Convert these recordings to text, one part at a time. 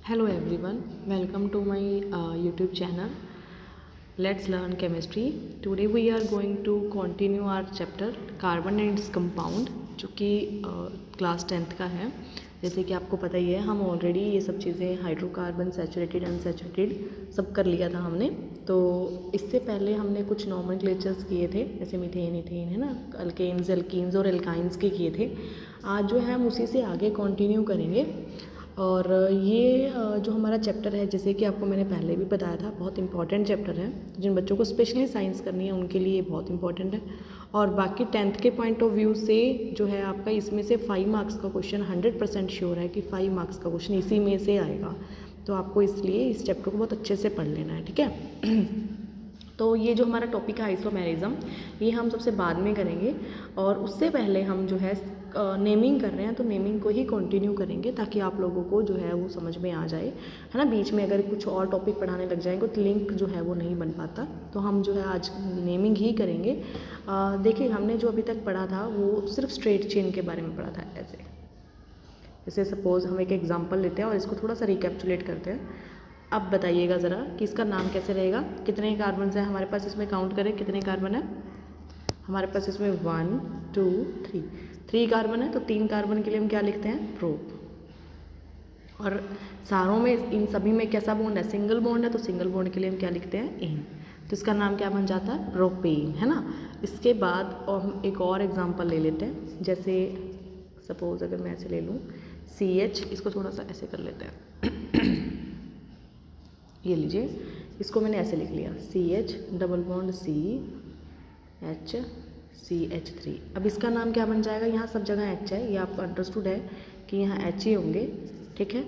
Hello everyone, welcome to my YouTube channel. Let's learn chemistry. Today we are going to continue our chapter carbon and its compound, जो कि class 10th का है. जैसे कि आपको पता ही है, हम ऑलरेडी ये सब चीज़ें हाइड्रोकार्बन, सैचुरेटेड, अनसैचुरेटेड सब कर लिया था हमने. तो इससे पहले हमने कुछ नॉमेनक्लेचर्स किए थे, जैसे मीथेन, इथेन, है ना, अल्केन्स, एल्कीन्स और एल्काइंस के किए थे. आज जो है हम उसी से आगे कंटिन्यू करेंगे. और ये जो हमारा चैप्टर है, जैसे कि आपको मैंने पहले भी बताया था, बहुत इंपॉर्टेंट चैप्टर है. जिन बच्चों को स्पेशली साइंस करनी है उनके लिए ये बहुत इंपॉर्टेंट है. और बाकी 10th के पॉइंट ऑफ व्यू से जो है आपका इसमें से 5 मार्क्स का क्वेश्चन 100% श्योर है कि 5 मार्क्स का क्वेश्चन इसी में से आएगा. तो आपको इसलिए इस चैप्टर को बहुत अच्छे से पढ़ लेना है, ठीक है. तो ये जो हमारा टॉपिक है आइसोमेरिज्म, ये हम सबसे बाद में करेंगे. और उससे पहले हम जो है नेमिंग कर रहे हैं, तो नेमिंग को ही कंटिन्यू करेंगे ताकि आप लोगों को जो है वो समझ में आ जाए, है ना. बीच में अगर कुछ और टॉपिक पढ़ाने लग जाएंगे तो लिंक जो है वो नहीं बन पाता. तो हम जो है आज नेमिंग ही करेंगे. देखिए, हमने जो अभी तक पढ़ा था वो सिर्फ स्ट्रेट चेन के बारे में पढ़ा था. जैसे सपोज हम एक एग्जाम्पल लेते हैं और इसको थोड़ा सा रिकैप्चुलेट करते हैं. अब बताइएगा ज़रा कि इसका नाम कैसे रहेगा. कितने कार्बन हैं हमारे पास, इसमें काउंट करें कितने कार्बन है हमारे पास. इसमें 1 2 3 कार्बन है. तो 3 कार्बन के लिए हम क्या लिखते हैं, प्रोप. और सारों में, इन सभी में कैसा बॉन्ड है, सिंगल बॉन्ड है. तो सिंगल बॉन्ड के लिए हम क्या लिखते हैं, एन. तो इसका नाम क्या बन जाता है, प्रोपेन, है ना. इसके बाद और हम एक और एग्जांपल ले लेते हैं. जैसे सपोज अगर मैं ऐसे ले लूँ CH, इसको थोड़ा सा ऐसे कर लेते हैं. ये लीजिए, इसको मैंने ऐसे लिख लिया, CH double bond CH CH3. अब इसका नाम क्या बन जाएगा, यहाँ सब जगह H है, ये आपको अंडरस्टूड है कि यहाँ H ही होंगे, ठीक है.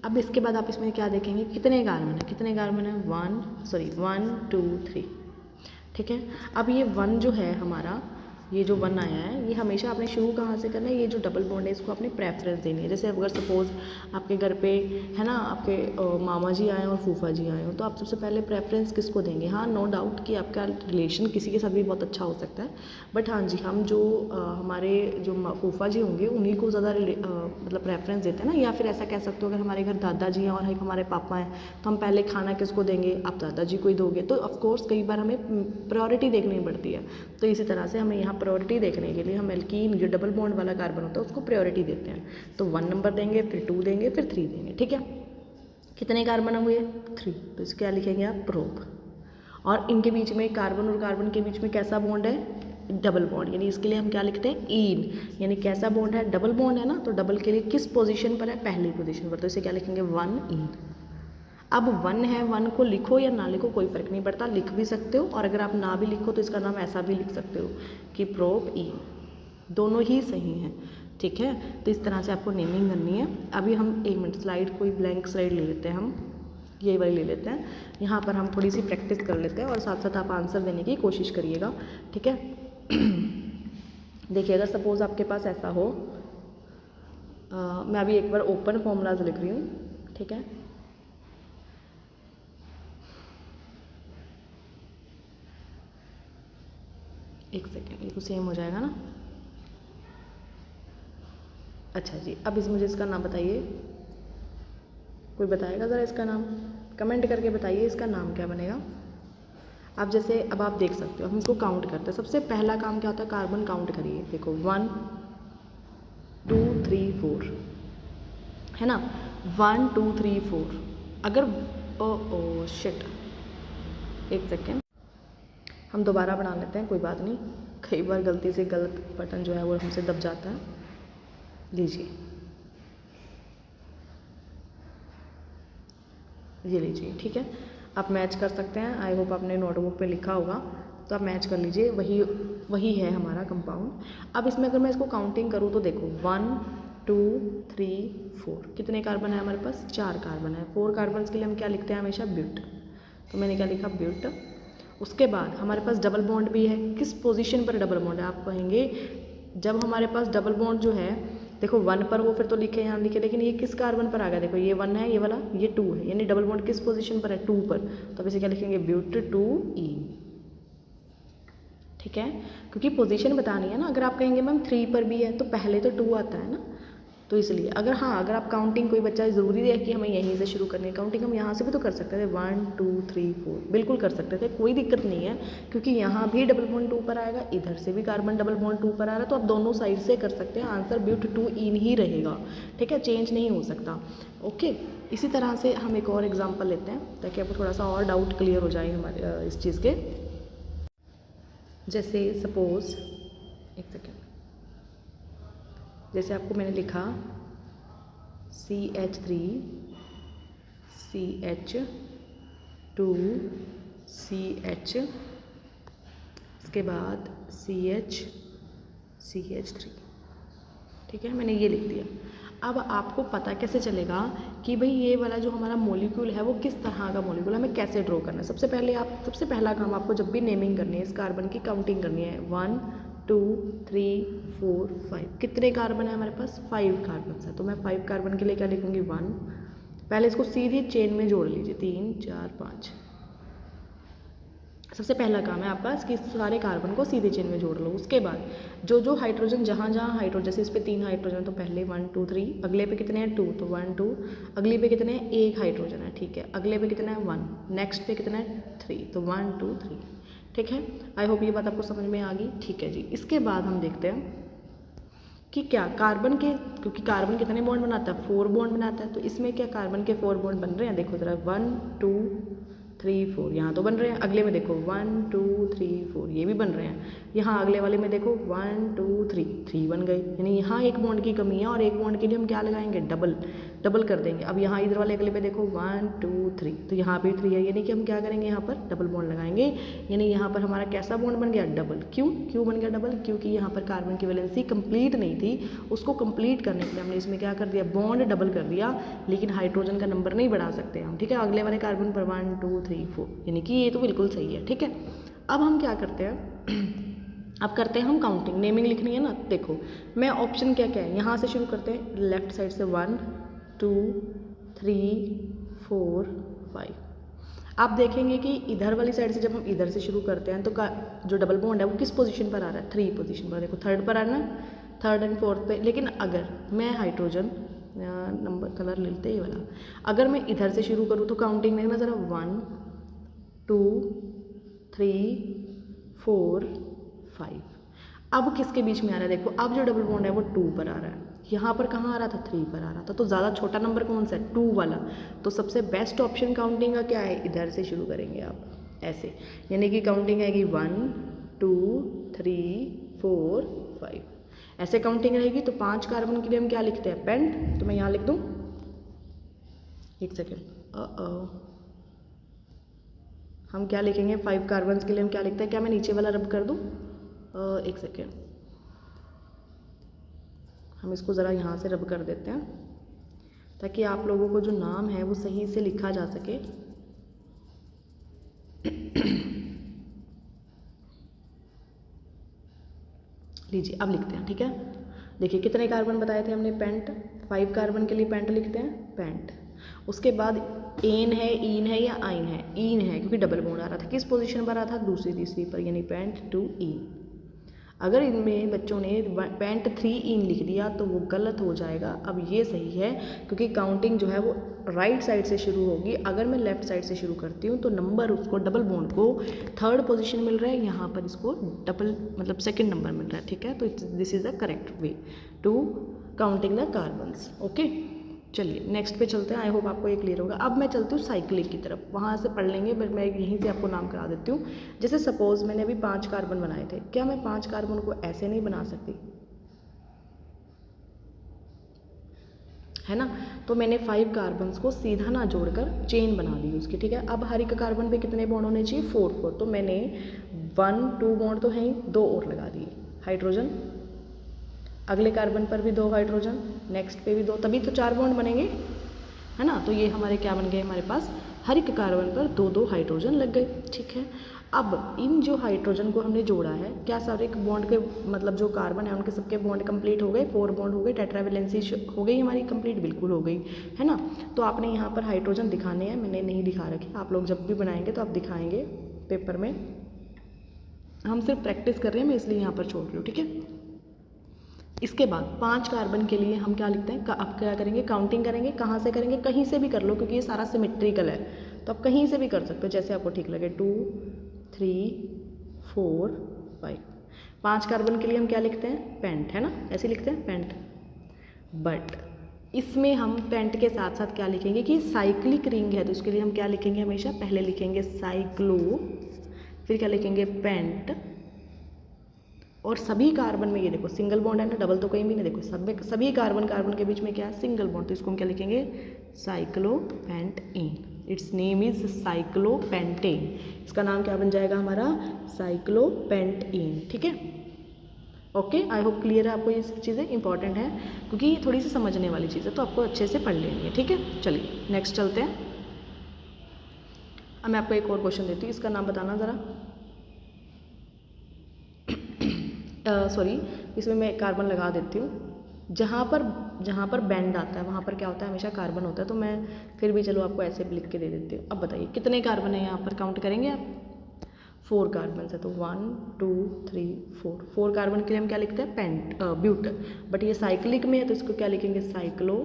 अब इसके बाद आप इसमें क्या देखेंगे, कितने कार्बन है 1 2 3, ठीक है. अब ये 1 जो है हमारा, ये जो 1 आया है, ये हमेशा आपने शुरू कहाँ से करना है, ये जो डबल बॉन्ड है इसको आपने प्रेफरेंस देनी है. जैसे अगर सपोज आपके घर पे, है ना, आपके मामा जी आए और फूफा जी आए हो, तो आप सबसे पहले प्रेफरेंस किसको देंगे. हाँ, नो डाउट कि आपका रिलेशन किसी के साथ भी बहुत अच्छा हो सकता है, बट हाँ जी, हम जो हमारे जो फूफा जी होंगे उन्हीं को ज़्यादा मतलब प्रेफरेंस देते हैं ना. या फिर ऐसा कह सकते हो, अगर हमारे घर दादाजी हैं और एक हमारे पापा हैं, तो हम पहले खाना किसको देंगे, आप दादाजी को ही दोगे. तो ऑफकोर्स कई बार हमें प्रायोरिटी देखनी पड़ती है. तो इसी तरह से हमें यहाँ प्रायोरिटी देखने के लिए हम एल्कीन, जो डबल बॉन्ड वाला कार्बन होता है, उसको प्रायोरिटी देते हैं. तो 1 नंबर देंगे, फिर 2 देंगे, फिर 3 देंगे, ठीक है. कितने कार्बन हुए, 3. तो इसको क्या लिखेंगे आप, प्रोप. और इनके बीच में, कार्बन और कार्बन के बीच में कैसा बॉन्ड है, डबल बॉन्ड. यानी इसके लिए हम क्या लिखते हैं, ईन. यानी कैसा बॉन्ड है, डबल बॉन्ड है ना, तो डबल के लिए किस पोजीशन पर है, पहली पोजीशन पर. तो इसे क्या लिखेंगे, 1 ईन. अब 1 है, 1 को लिखो या ना लिखो कोई फ़र्क नहीं पड़ता, लिख भी सकते हो. और अगर आप ना भी लिखो तो इसका नाम ऐसा भी लिख सकते हो कि प्रोप ईन. दोनों ही सही हैं, ठीक है. तो इस तरह से आपको नेमिंग करनी है. अभी हम 1 मिनट, स्लाइड कोई ब्लैंक स्लाइड ले लेते हैं, हम ये वाली ले लेते हैं. यहाँ पर हम थोड़ी सी प्रैक्टिस कर लेते हैं और साथ साथ आप आंसर देने की कोशिश करिएगा, ठीक है. देखिए, अगर सपोज़ आपके पास ऐसा हो, मैं अभी एक बार ओपन फॉर्मूलाज लिख रही हूँ, ठीक है. एक सेकेंड, ये तो सेम हो जाएगा ना. अच्छा जी, अब मुझे इसका नाम बताइए. कोई बताएगा ज़रा इसका नाम, कमेंट करके बताइए इसका नाम क्या बनेगा. अब जैसे, अब आप देख सकते हो, हम इसको काउंट करते हैं. सबसे पहला काम क्या होता है, कार्बन काउंट करिए. देखो 1 2 3 4, है ना. 1 2 3 4. अगर ओ शिट, एक सेकेंड, हम दोबारा बना लेते हैं, कोई बात नहीं. कई बार गलती से गलत बटन जो है वो हमसे दब जाता है. लीजिए, ये लीजिए, ठीक है. आप मैच कर सकते हैं. आई होप आपने नोटबुक पे लिखा होगा, तो आप मैच कर लीजिए. वही है हमारा कंपाउंड. अब इसमें अगर मैं इसको काउंटिंग करूँ तो देखो 1 2 3 4, कितने कार्बन है हमारे पास, 4 कार्बन है. 4 कार्बन के लिए हम क्या लिखते हैं हमेशा, ब्यूट. तो मैंने क्या लिखा, ब्यूट. उसके बाद हमारे पास डबल बॉन्ड भी है. किस पोजीशन पर डबल बॉन्ड है, आप कहेंगे जब हमारे पास डबल बॉन्ड जो है, देखो 1 पर वो फिर तो लिखे, यहाँ लिखे, लेकिन ये किस कार्बन पर आ गया, देखो ये 1 है, ये वाला, ये 2 है. यानी डबल बॉन्ड किस पोजीशन पर है, 2 पर. तो अब इसे क्या लिखेंगे, ब्यूट 2 ई, ठीक है. क्योंकि पोजीशन बतानी है ना. अगर आप कहेंगे मैम 3 पर भी है, तो पहले तो 2 आता है ना. तो इसलिए अगर अगर आप काउंटिंग, कोई बच्चा ज़रूरी है कि हमें यहीं से शुरू करनी है काउंटिंग, हम यहाँ से भी तो कर सकते थे, 1 2 3 4 बिल्कुल कर सकते थे, कोई दिक्कत नहीं है, क्योंकि यहाँ भी डबल बॉन्ड 2 पर आएगा, इधर से भी कार्बन डबल बॉन्ड 2 पर आ रहा है, तो आप दोनों साइड से कर सकते हैं, आंसर ब्यूट 2 इन ही रहेगा, ठीक है, चेंज नहीं हो सकता। ओके, इसी तरह से हम एक और एग्जाम्पल लेते हैं ताकि आपको थोड़ा सा और डाउट क्लियर हो जाए हमारे इस चीज़ के। जैसे सपोज, एक सेकेंड, जैसे आपको मैंने लिखा CH3 CH2 CH, इसके बाद CH CH3, ठीक है, मैंने ये लिख दिया। अब आपको पता कैसे चलेगा कि भाई ये वाला जो हमारा मॉलिक्यूल है वो किस तरह का मॉलिक्यूल है, हमें कैसे ड्रॉ करना है। सबसे पहला काम आपको जब भी नेमिंग करनी है, इस कार्बन की काउंटिंग करनी है, 1 2 3 4 5, कितने कार्बन है हमारे पास, 5 कार्बन है, तो मैं 5 कार्बन के लिए क्या लिखूँगी, 1, पहले इसको सीधी चेन में जोड़ लीजिए, 3 4 5। सबसे पहला काम है आपका कि सारे कार्बन को सीधे चेन में जोड़ लो। उसके बाद जो हाइड्रोजन जहाँ हाइड्रोजन, जैसे इस पे 3 हाइड्रोजन, तो पहले 1 2 3, अगले पे कितने हैं 2, तो 1 2, अगले पे कितने हैं 1 हाइड्रोजन है, ठीक है, अगले पे कितना है 1, नेक्स्ट पे कितना है 3, तो 1 2 3, ठीक है। आई होप ये बात आपको समझ में आ गई, ठीक है जी। इसके बाद हम देखते हैं कि क्या कार्बन के, क्योंकि कार्बन कितने बॉन्ड बनाता है, 4 बॉन्ड बनाता है, तो इसमें क्या कार्बन के 4 बॉन्ड बन रहे हैं, देखो ज़रा, 1 2 3 4 यहाँ तो बन रहे हैं, अगले में देखो 1 2 3 4 ये भी बन रहे हैं, यहाँ अगले वाले में देखो 1 2 3 बन गए, यानी यहाँ एक बॉन्ड की कमी है, और एक बॉन्ड के लिए हम क्या लगाएंगे, डबल कर देंगे। अब यहाँ इधर वाले अगले पे देखो 1 2 3, तो यहाँ भी 3 है, यानी कि हम क्या करेंगे, यहाँ पर डबल बॉन्ड लगाएंगे, यानी यहाँ पर हमारा कैसा बॉन्ड बन गया, डबल। क्यों बन गया डबल, क्योंकि यहाँ पर कार्बन की वैलेंसी कंप्लीट नहीं थी, उसको कंप्लीट करने के लिए हमने इसमें क्या कर दिया, बॉन्ड डबल कर दिया, लेकिन हाइड्रोजन का नंबर नहीं बढ़ा सकते हम, ठीक है, अगले वाले कार्बन पर 1 2 3 4, यानी कि ये तो बिल्कुल सही है, ठीक है। अब हम क्या करते हैं, अब करते हैं हम काउंटिंग, नेमिंग लिखनी है ना, देखो मैं ऑप्शन क्या है, यहाँ से शुरू करते हैं, लेफ्ट साइड से 1 2 3 4 5। आप देखेंगे कि इधर वाली साइड से जब हम इधर से शुरू करते हैं तो जो डबल बॉन्ड है वो किस पोजीशन पर आ रहा है, 3 पोजीशन पर, देखो 3rd पर आ रहा है, 3rd एंड 4th पे। लेकिन अगर मैं हाइड्रोजन नंबर कलर लेते ही वाला, अगर मैं इधर से शुरू करूँ तो काउंटिंग देखना ज़रा, 1 2 3 4 5। अब किसके बीच में आ रहा है, देखो अब जो डबल बॉन्ड है वो 2 पर आ रहा है, यहाँ पर कहाँ आ रहा था, 3 पर आ रहा था, तो ज़्यादा छोटा नंबर कौन सा है, 2 वाला। तो सबसे बेस्ट ऑप्शन काउंटिंग का क्या है, इधर से शुरू करेंगे आप ऐसे, यानी कि काउंटिंग आएगी 1 2 3 4 5, ऐसे काउंटिंग रहेगी। तो 5 कार्बन के लिए हम क्या लिखते हैं, पेंट, तो मैं यहाँ लिख दूँ, एक सेकेंड, हम क्या लिखेंगे, 5 कार्बन के लिए हम क्या लिखते हैं, क्या मैं नीचे वाला रब कर दूँ, एक सेकेंड, हम इसको ज़रा यहाँ से रब कर देते हैं ताकि आप लोगों को जो नाम है वो सही से लिखा जा सके। लीजिए अब लिखते हैं, ठीक है। देखिए कितने कार्बन बताए थे हमने, पेंट, 5 कार्बन के लिए पेंट लिखते हैं, पेंट। उसके बाद एन है, ईन है या आइन है, ईन है क्योंकि डबल बॉन्ड आ रहा था, किस पोजीशन पर आ रहा था, दूसरी तीसरी पर, यानी पेंट 2 ईन। अगर इनमें बच्चों ने पेंट 3 ईन लिख दिया तो वो गलत हो जाएगा। अब ये सही है क्योंकि काउंटिंग जो है वो राइट साइड से शुरू होगी। अगर मैं लेफ्ट साइड से शुरू करती हूँ तो नंबर उसको, डबल बॉन्ड को 3rd पोजीशन मिल रहा है, यहाँ पर इसको डबल मतलब 2nd नंबर मिल रहा है, ठीक है। तो this is the correct way to counting the carbons. Okay, चलिए नेक्स्ट पे चलते हैं। आई होप आपको ये क्लियर होगा। अब मैं चलती हूँ साइक्लिक की तरफ, वहाँ से पढ़ लेंगे, बट मैं यहीं से आपको नाम करा देती हूँ। जैसे सपोज मैंने अभी 5 कार्बन बनाए थे, क्या मैं 5 कार्बन को ऐसे नहीं बना सकती, है ना। तो मैंने 5 कार्बन्स को सीधा ना जोड़कर चेन बना दी उसकी, ठीक है। अब हर एक कार्बन पे कितने बॉन्ड होने चाहिए, 4 तो मैंने 1 2 बॉन्ड तो है ही, 2 और लगा दिए हाइड्रोजन, अगले कार्बन पर भी 2 हाइड्रोजन, नेक्स्ट पे भी 2, तभी तो 4 बॉन्ड बनेंगे, है ना। तो ये हमारे क्या बन गए, हमारे पास हर एक कार्बन पर 2 हाइड्रोजन लग गए, ठीक है। अब इन जो हाइड्रोजन को हमने जोड़ा है, क्या सारे एक बॉन्ड के मतलब जो कार्बन है उनके सबके बॉन्ड कंप्लीट हो गए, 4 बॉन्ड हो गए, टेट्रावैलेंसी हो गई हमारी कंप्लीट, बिल्कुल हो गई, है ना। तो आपने यहाँ पर हाइड्रोजन दिखाने हैं, मैंने नहीं दिखा रखे, आप लोग जब भी बनाएंगे तो आप दिखाएंगे पेपर में, हम सिर्फ प्रैक्टिस कर रहे हैं, मैं इसलिए यहाँ पर छोड़ रही हूँ, ठीक है। इसके बाद 5 कार्बन के लिए हम क्या लिखते हैं, अब क्या करेंगे, काउंटिंग करेंगे। कहाँ से करेंगे, कहीं से भी कर लो क्योंकि ये सारा सिमेट्रिकल है, तो आप कहीं से भी कर सकते हो जैसे आपको ठीक लगे। 2 3 4 5। 5 कार्बन के लिए हम क्या लिखते हैं, पेंट, है ना, ऐसे लिखते हैं पेंट। बट इसमें हम पेंट के साथ साथ क्या लिखेंगे कि साइक्लिक रिंग है, तो इसके लिए हम क्या लिखेंगे, हमेशा पहले लिखेंगे साइक्लो, फिर क्या लिखेंगे पेंट। और सभी कार्बन में ये देखो सिंगल बॉन्ड है ना, डबल तो कहीं भी नहीं, देखो सभी कार्बन के बीच में क्या है, सिंगल बॉन्ड, तो इसको हम क्या लिखेंगे, cyclopentane. It's name is cyclopentane. इसका नाम क्या बन जाएगा हमारा, साइक्लोपेंटेन। ठीक है, ओके, आई होप क्लियर है आपको। ये चीज़ें इंपॉर्टेंट है क्योंकि ये थोड़ी सी समझने वाली चीज़ है, तो आपको अच्छे से पढ़ लेनी है। ठीक है, चलिए नेक्स्ट चलते हैं। अब मैं आपको एक और क्वेश्चन देती हूँ, इसका नाम बताना ज़रा। सॉरी, इसमें मैं कार्बन लगा देती हूँ। जहाँ पर बैंड आता है वहाँ पर क्या होता है, हमेशा कार्बन होता है, तो मैं फिर भी चलो आपको ऐसे लिख के दे देती हूँ। अब बताइए कितने कार्बन है यहाँ पर, काउंट करेंगे आप। 4 कार्बन है, तो 1 2 3 4। 4 कार्बन के लिए हम क्या लिखते हैं, पेंट ब्यूट। बट ये साइक्लिक में है तो इसको क्या लिखेंगे, साइक्लो।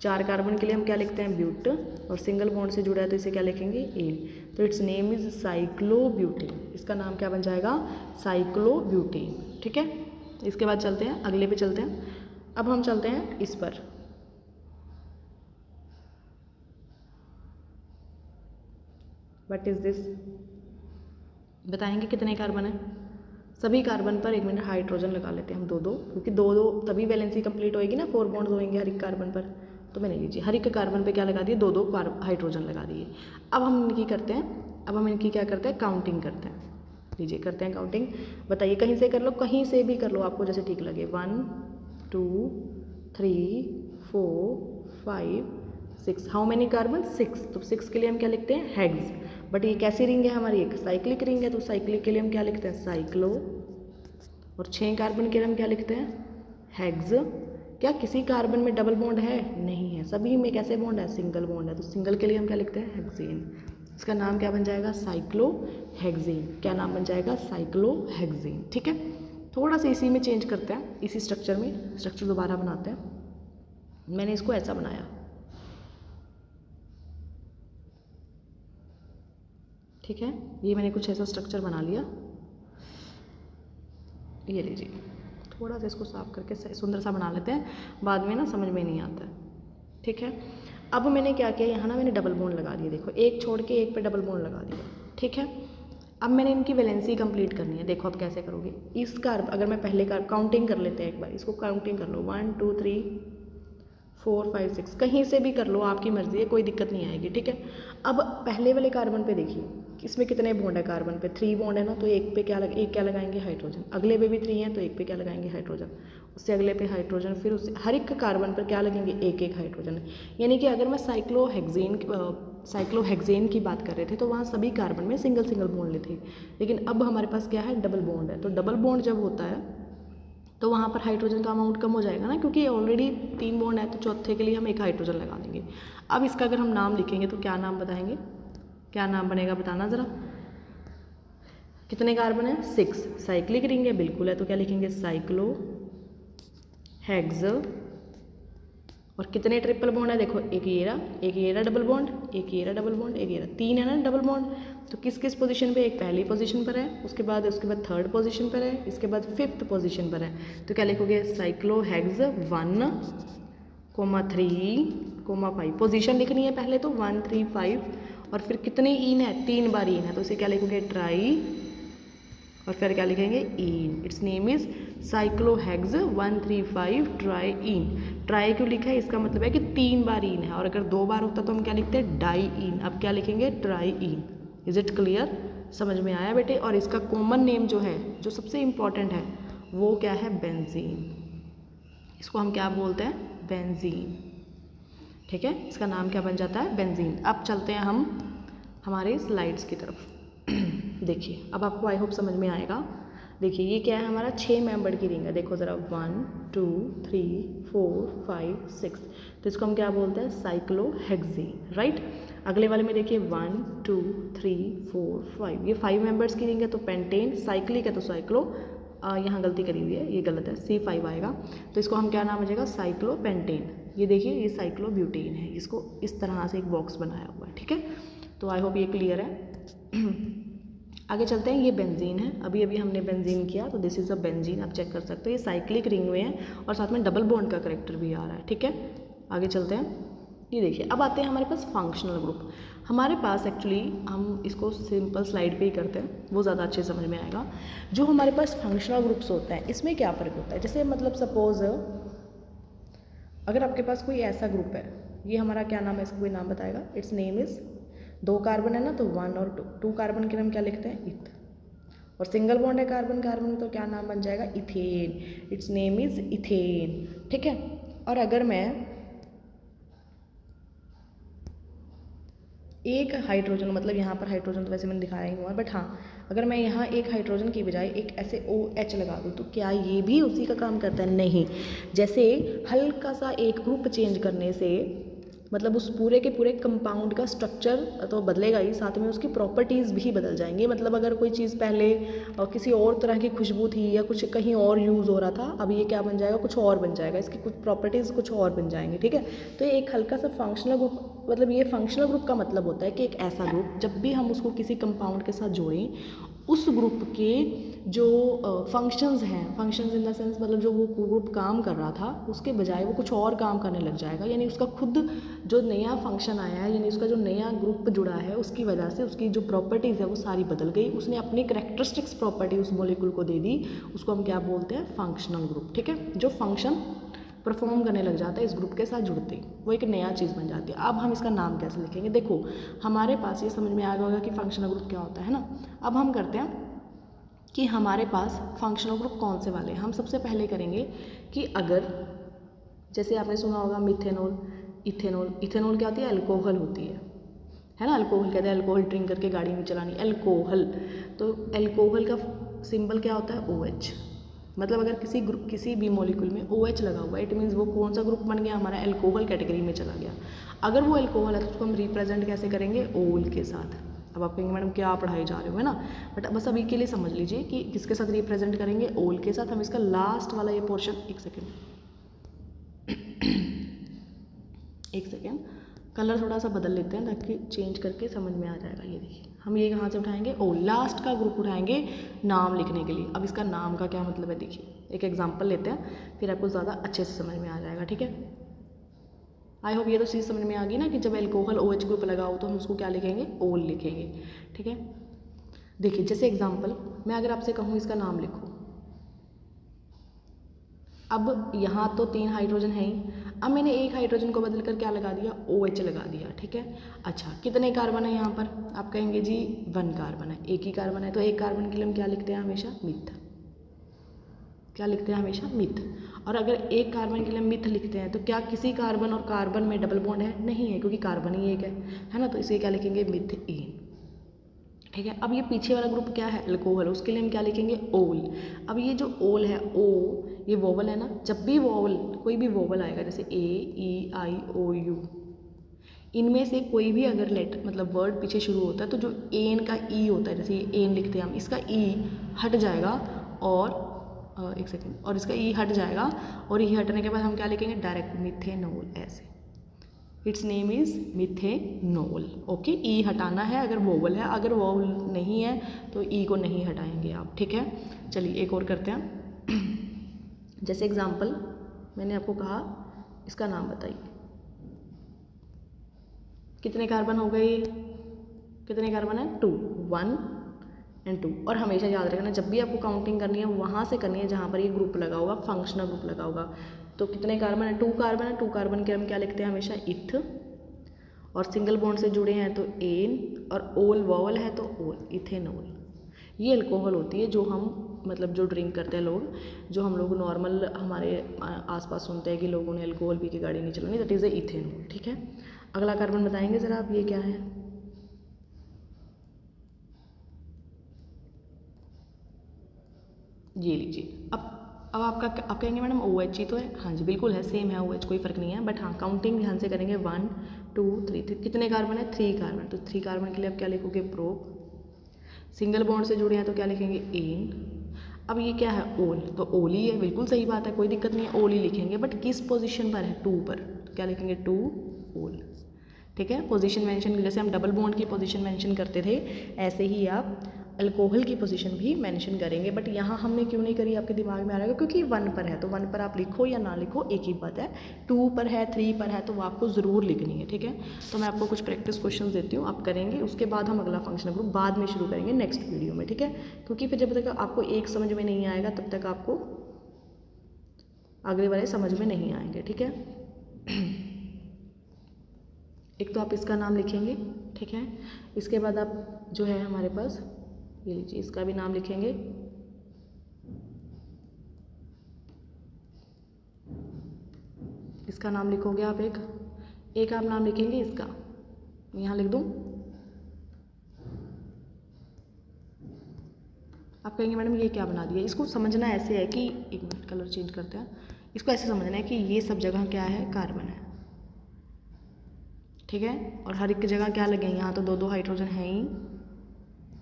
4 कार्बन के लिए हम क्या लिखते हैं, ब्यूट, और सिंगल बॉन्ड से जुड़ा है तो इसे क्या लिखेंगे, एन। तो इट्स नेम इज साइक्लोब्यूटेन। इसका नाम क्या बन जाएगा, साइक्लोब्यूटेन। ठीक है, इसके बाद चलते हैं अगले पे चलते हैं। अब हम चलते हैं इस पर, व्हाट इज दिस, बताएंगे कितने कार्बन है। सभी कार्बन पर 1 मिनट हाइड्रोजन लगा लेते हैं हम, 2 2, क्योंकि 2 2 तभी वैलेंसी कंप्लीट होएगी ना, 4 बॉन्ड होंगे हर एक कार्बन पर। तो मैंने लीजिए हर एक कार्बन पे क्या लगा दिए, 2 2 हाइड्रोजन लगा दिए। अब हम इनकी करते हैं, अब हम इनकी क्या करते हैं, काउंटिंग करते हैं। लीजिए करते हैं काउंटिंग। बताइए, कहीं से कर लो, कहीं से भी कर लो, आपको जैसे ठीक लगे। 1 2 3 4 5 6। How many carbon, 6। तो 6 के लिए हम क्या लिखते हैं, हेक्स। बट ये कैसी रिंग है हमारी, एक साइक्लिक रिंग है, तो साइक्लिक के लिए हम क्या लिखते हैं, साइक्लो। और 6 कार्बन के लिए हम क्या लिखते हैं, हेक्स। क्या किसी कार्बन में डबल बॉन्ड है, नहीं है, सभी में कैसे बॉन्ड है, सिंगल बॉन्ड है, तो सिंगल के लिए हम क्या लिखते हैं, हेक्सेन। इसका नाम क्या बन जाएगा, साइक्लोहेक्सेन। क्या नाम बन जाएगा, साइक्लोहेक्सेन। ठीक है, थोड़ा सा इसी में चेंज करते हैं, इसी स्ट्रक्चर में, स्ट्रक्चर दोबारा बनाते हैं। मैंने इसको ऐसा बनाया, ठीक है, ये मैंने कुछ ऐसा स्ट्रक्चर बना लिया। ये लीजिए, थोड़ा सा इसको साफ करके सुंदर सा बना लेते हैं, बाद में ना समझ में नहीं आता है। ठीक है, अब मैंने क्या किया, यहाँ ना मैंने डबल बॉन्ड लगा दिया, देखो एक छोड़ के एक पे डबल बॉन्ड लगा दिया। ठीक है, अब मैंने इनकी वैलेंसी कंप्लीट करनी है। देखो अब कैसे करोगे, इस कार्ब, अगर मैं पहले कार्ब काउंटिंग कर लेते हैं एक बार, इसको काउंटिंग कर लो, 1 2 3 4 5 6, कहीं से भी कर लो, आपकी मर्जी है, कोई दिक्कत नहीं आएगी। ठीक है, अब पहले वाले कार्बन पे देखिए, इसमें कितने बॉन्ड है, कार्बन पे 3 बॉन्ड है ना, तो एक पे एक क्या लगाएंगे, हाइड्रोजन। अगले पे भी 3 है तो एक पे क्या लगाएंगे, हाइड्रोजन। उससे अगले पे हाइड्रोजन, फिर उससे हर एक कार्बन पर क्या लगेंगे, एक एक हाइड्रोजन। यानी कि अगर मैं साइक्लोहेक्सेन की बात कर रहे थे तो वहाँ सभी कार्बन में सिंगल सिंगल बॉन्ड थे, लेकिन अब हमारे पास क्या है, डबल बॉन्ड है। तो डबल बॉन्ड जब होता है तो वहाँ पर हाइड्रोजन का अमाउंट कम हो जाएगा ना, क्योंकि ऑलरेडी 3 बॉन्ड है, तो चौथे के लिए हम एक हाइड्रोजन लगा देंगे। अब इसका अगर हम नाम लिखेंगे तो क्या नाम बताएंगे, क्या नाम बनेगा, बताना ज़रा। कितने कार्बन है, 6। साइक्लिक रिंग है, बिल्कुल है, तो क्या लिखेंगे, साइक्लो हेक्स। और कितने ट्रिपल बॉन्ड है, देखो एक ये रहा डबल बॉन्ड, एक ये रहा डबल बॉन्ड, एक ये रहा, 3 है ना डबल बॉन्ड। तो किस किस पोजीशन पे, एक पहली पोजीशन पर है, उसके बाद थर्ड पोजीशन पर है, इसके बाद 5th पोजीशन पर है। तो क्या लिखोगे, साइक्लोहेक्स 1 3 5। पोजीशन लिखनी है पहले, तो 1 3 5, और फिर कितनी ईन है, 3 बार ईन है, तो इसे क्या लिखोगे, ट्राई, और फिर क्या लिखेंगे, ene. It's name is cyclohex 1 3 5 tri ene. Tri क्यों लिखा है, इसका मतलब है कि 3 बार ईन है, और अगर 2 बार होता तो हम क्या लिखते हैं, डाई ईन। अब क्या लिखेंगे, try in. Is it clear, समझ में आया बेटे। और इसका कॉमन नेम जो है, जो सबसे इम्पॉर्टेंट है, वो क्या है, बेंजीन। इसको हम क्या बोलते हैं, बेंजीन। ठीक है, इसका नाम क्या बन जाता है, बेंजीन। अब चलते हैं हम हमारे स्लाइड्स की तरफ। देखिए अब आपको आई होप समझ में आएगा। देखिए ये क्या है, हमारा 6 मेंबर की रिंग है। देखो ज़रा, 1 2 3 4 5 6, तो इसको हम क्या बोलते हैं, साइक्लोहेक्सेन, राइट। अगले वाले में देखिए 1 2 3 4 5, ये 5 मेंबर्स की रिंग है, तो पेंटेन। साइक्लिक है तो साइक्लो यहाँ गलती करी हुई है, ये गलत है, C5 आएगा। तो इसको हम क्या नाम हो जाएगा, साइक्लोपेंटेन। ये देखिए ये साइक्लोब्यूटेन है, इसको इस तरह से एक बॉक्स बनाया हुआ है, ठीक है। तो आई होप ये क्लियर है। आगे चलते हैं, ये बेंजीन है, अभी अभी हमने बेंजीन किया, तो दिस इज़ अ बेंजीन, आप चेक कर सकते हो, ये साइक्लिक रिंग में है और साथ में डबल बॉन्ड का करेक्टर भी आ रहा है, ठीक है। आगे चलते हैं, ये देखिए अब आते हैं हमारे पास फंक्शनल ग्रुप। हमारे पास एक्चुअली हम इसको सिंपल स्लाइड पे ही करते हैं, वो ज़्यादा अच्छे समझ में आएगा। जो हमारे पास फंक्शनल ग्रुप्स होते हैं इसमें क्या फ़र्क होता है, जैसे मतलब सपोज अगर आपके पास कोई ऐसा ग्रुप है, ये हमारा क्या नाम है, इसका कोई नाम बताएगा, इट्स नेम इज़, 2 कार्बन है ना तो 1 और 2 कार्बन के नाम क्या लिखते हैं, इथ, और सिंगल बॉन्ड है कार्बन कार्बन में तो क्या नाम बन जाएगा, ethane, it's name is ethane, ठीक है। और अगर मैं एक हाइड्रोजन, मतलब यहाँ पर हाइड्रोजन तो वैसे मैंने दिखाया ही हुआ, बट हाँ अगर मैं यहाँ एक हाइड्रोजन की बजाय एक ऐसे OH लगा दूँ तो क्या ये भी उसी का काम करता है, नहीं। जैसे हल्का सा एक ग्रुप चेंज करने से मतलब उस पूरे के पूरे कंपाउंड का स्ट्रक्चर तो बदलेगा ही, साथ में उसकी प्रॉपर्टीज़ भी बदल जाएंगी। मतलब अगर कोई चीज़ पहले किसी और तरह की खुशबू थी या कुछ कहीं और यूज़ हो रहा था, अब ये क्या बन जाएगा, कुछ और बन जाएगा, इसकी कुछ प्रॉपर्टीज़ कुछ और बन जाएंगी, ठीक है। तो ये एक हल्का सा फंक्शनल ग्रुप, मतलब ये फंक्शनल ग्रुप का मतलब होता है कि एक ऐसा ग्रुप जब भी हम उसको किसी कंपाउंड के साथ जोड़ें, उस ग्रुप के जो फंक्शंस हैं, फंक्शंस इन द सेंस मतलब जो वो ग्रुप काम कर रहा था उसके बजाय वो कुछ और काम करने लग जाएगा, यानी उसका खुद जो नया फंक्शन आया है, यानी उसका जो नया ग्रुप जुड़ा है उसकी वजह से उसकी जो प्रॉपर्टीज़ है वो सारी बदल गई, उसने अपनी करेक्टरिस्टिक्स प्रॉपर्टी उस मॉलिक्यूल को दे दी, उसको हम क्या बोलते हैं, फंक्शनल ग्रुप, ठीक है। जो फंक्शन परफॉर्म करने लग जाता है इस ग्रुप के साथ जुड़ते ही, वो एक नया चीज़ बन जाती है। अब हम इसका नाम कैसे लिखेंगे, देखो हमारे पास ये समझ में आ गया होगा कि फंक्शनल ग्रुप क्या होता है ना। अब हम करते हैं कि हमारे पास फंक्शनल ग्रुप कौन से वाले हैं। हम सबसे पहले करेंगे कि अगर जैसे आपने सुना होगा मिथेनॉल, इथेनॉल, इथेनॉल क्या होती है, अल्कोहल होती है ना, अल्कोहल कहते हैं, अल्कोहल ड्रिंक करके गाड़ी नहीं चलानी, अल्कोहल। तो अल्कोहल का सिंबल क्या होता है, OH। मतलब अगर किसी भी मॉलिक्यूल में OH लगा हुआ है, इट मीन्स वो कौन सा ग्रुप बन गया, हमारा अल्कोहल कैटेगरी में चला गया। अगर वो अल्कोहल है तो उसको हम रिप्रेजेंट कैसे करेंगे, ओल के साथ। अब आप कहेंगे मैडम क्या पढ़ाई जा रहे हो, है ना, बट बस अभी के लिए समझ लीजिए कि किसके साथ रिप्रेजेंट करेंगे, ओल के साथ। हम इसका लास्ट वाला ये पोर्शन, एक सेकेंड कलर थोड़ा सा बदल लेते हैं ताकि चेंज करके समझ में आ जाएगा। ये देखिए हम ये कहाँ से उठाएंगे, ओ लास्ट का ग्रुप उठाएंगे नाम लिखने के लिए। अब इसका नाम का क्या मतलब है, देखिए एक एग्जांपल लेते हैं फिर आपको ज़्यादा अच्छे से समझ में आ जाएगा, ठीक है। आई होप ये तो चीज़ समझ में आ गई ना कि जब एल्कोहल OH ग्रुप लगाओ तो हम उसको क्या लिखेंगे, ओल लिखेंगे, ठीक है। देखिए जैसे एग्जाम्पल मैं अगर आपसे कहूँ इसका नाम लिखो, अब यहाँ तो 3 हाइड्रोजन है ही, अब मैंने एक हाइड्रोजन को बदल कर क्या लगा दिया, OH लगा दिया, ठीक है। अच्छा कितने कार्बन है यहाँ पर, आप कहेंगे जी 1 कार्बन है, एक ही कार्बन है, तो एक कार्बन के लिए हम क्या लिखते हैं हमेशा, मिथ। क्या लिखते हैं हमेशा, मिथ। और अगर एक कार्बन के लिए मिथ लिखते हैं तो क्या किसी कार्बन और कार्बन में डबल बॉन्ड है, नहीं है, क्योंकि कार्बन ही एक है ना, तो इसे क्या लिखेंगे, मिथेन, ठीक है। अब ये पीछे वाला ग्रुप क्या है, अल्कोहल, उसके लिए हम क्या लिखेंगे, ओल। अब ये जो ओल है, ओ ये वोवल है ना, जब भी वोवल कोई भी वोवल आएगा जैसे A E I O U, इनमें से कोई भी अगर लेटर मतलब वर्ड पीछे शुरू होता है तो जो एन का ई होता है, जैसे ये एन लिखते हैं हम, इसका ई हट जाएगा और एक सेकेंड, और इसका ई हट जाएगा और ई हटने के बाद हम क्या लिखेंगे, डायरेक्ट मिथेनॉल, ऐसे it's name is methanol, okay. E हटाना है अगर वोवल है, अगर वोवल नहीं है तो ई को नहीं हटाएंगे आप, ठीक है। चलिए एक और करते हैं। जैसे एग्जांपल मैंने आपको कहा इसका नाम बताइए, कितने कार्बन हो गए, कितने कार्बन है, 2, 1 एंड 2। और हमेशा याद रखना जब भी आपको काउंटिंग करनी है वहाँ से करनी है जहाँ पर ये ग्रुप लगा होगा, फंक्शनल ग्रुप लगा होगा। तो कितने कार्बन है, 2 कार्बन है, 2 कार्बन के हम क्या लिखते हैं हमेशा, इथ, और सिंगल बॉन्ड से जुड़े हैं तो एन, और ओल वोवल है तो ओल, इथेनॉल। ये अल्कोहल होती है जो हम मतलब जो ड्रिंक करते हैं लोग, जो हम लोग नॉर्मल हमारे आसपास सुनते हैं कि लोगों ने अल्कोहल पी के गाड़ी नहीं चलानी, दैट इज़ ए इथेनॉल, ठीक है। अगला कार्बन बताएंगे ज़रा आप, ये क्या है, ये लीजिए। अब आप कहेंगे मैडम OH ही तो है, हाँ जी बिल्कुल है, सेम है OH, कोई फ़र्क नहीं है, बट हाँ काउंटिंग ध्यान से करेंगे, 1 2 3, कितने कार्बन है, 3 कार्बन, तो 3 कार्बन के लिए आप क्या लिखोगे, प्रोप। सिंगल बॉन्ड से जुड़े हैं तो क्या लिखेंगे, एन। अब ये क्या है, ओल, तो ओल ही है, बिल्कुल सही बात है, कोई दिक्कत नहीं है, ओल ही लिखेंगे। बट किस पोजीशन पर है, 2 पर, क्या लिखेंगे, 2 ओल। ठीक है, पोजीशन मेंशन, जैसे हम डबल बॉन्ड की पोजीशन मेंशन करते थे, ऐसे ही आप अल्कोहल की पोजीशन भी मेंशन करेंगे। बट यहाँ हमने क्यों नहीं करी, आपके दिमाग में आ रहा है क्योंकि 1 पर है, तो 1 पर आप लिखो या ना लिखो एक ही बात है। 2 पर है, 3 पर है, तो वो आपको ज़रूर लिखनी है। ठीक है, तो मैं आपको कुछ प्रैक्टिस क्वेश्चन देती हूँ, आप करेंगे, उसके बाद हम अगला फंक्शनल ग्रुप बाद में शुरू करेंगे नेक्स्ट वीडियो में। ठीक है, क्योंकि फिर जब तक आपको एक समझ में नहीं आएगा तब तक आपको अगले वाले समझ में नहीं आएंगे। ठीक है, एक तो आप इसका नाम लिखेंगे। ठीक है, इसके बाद आप जो है हमारे पास ये लीजिए, इसका भी नाम लिखेंगे। इसका नाम लिखोगे आप, एक आप नाम लिखेंगे इसका, यहाँ लिख दूँ। आप कहेंगे मैडम ये क्या बना दिया, इसको समझना ऐसे है कि, एक मिनट कलर चेंज करते हैं, इसको ऐसे समझना है कि ये सब जगह क्या है, कार्बन है। ठीक है, और हर एक जगह क्या लगे, यहाँ तो 2-2 हाइड्रोजन है ही,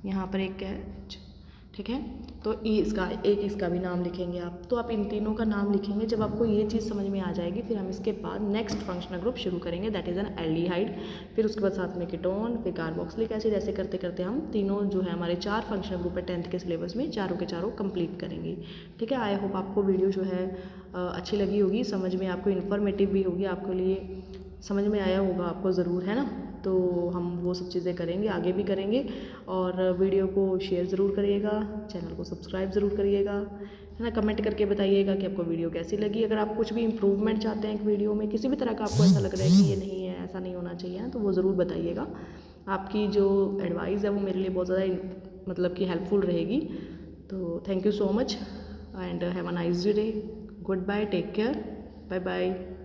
यहाँ पर एक क्या है, ठीक है, तो इसका भी नाम लिखेंगे आप। तो आप इन तीनों का नाम लिखेंगे। जब आपको ये चीज़ समझ में आ जाएगी, फिर हम इसके बाद नेक्स्ट फंक्शनल ग्रुप शुरू करेंगे, दैट इज़ एन एल्डिहाइड। फिर उसके बाद साथ में कीटोन, फिर कार्बोक्सिलिक एसिड, ऐसे करते करते हम तीनों जो है हमारे 4 फंक्शनल ग्रुप है 10th के सिलेबस में, चारों के चारों कंप्लीट करेंगे। ठीक है, आई होप आपको वीडियो जो है अच्छी लगी होगी, समझ में आपको इन्फॉर्मेटिव भी होगी, आपके लिए समझ में आया होगा आपको ज़रूर, है ना। तो हम वो सब चीज़ें करेंगे, आगे भी करेंगे। और वीडियो को शेयर ज़रूर करिएगा, चैनल को सब्सक्राइब ज़रूर करिएगा, है ना। कमेंट करके बताइएगा कि आपको वीडियो कैसी लगी। अगर आप कुछ भी इम्प्रूवमेंट चाहते हैं एक वीडियो में, किसी भी तरह का आपको ऐसा लग रहा है कि ये नहीं है, ऐसा नहीं होना चाहिए, तो वो ज़रूर बताइएगा। आपकी जो एडवाइस है वो मेरे लिए बहुत ज़्यादा मतलब कि हेल्पफुल रहेगी। तो thank you so much and have a nice day. Good bye, take care, bye bye.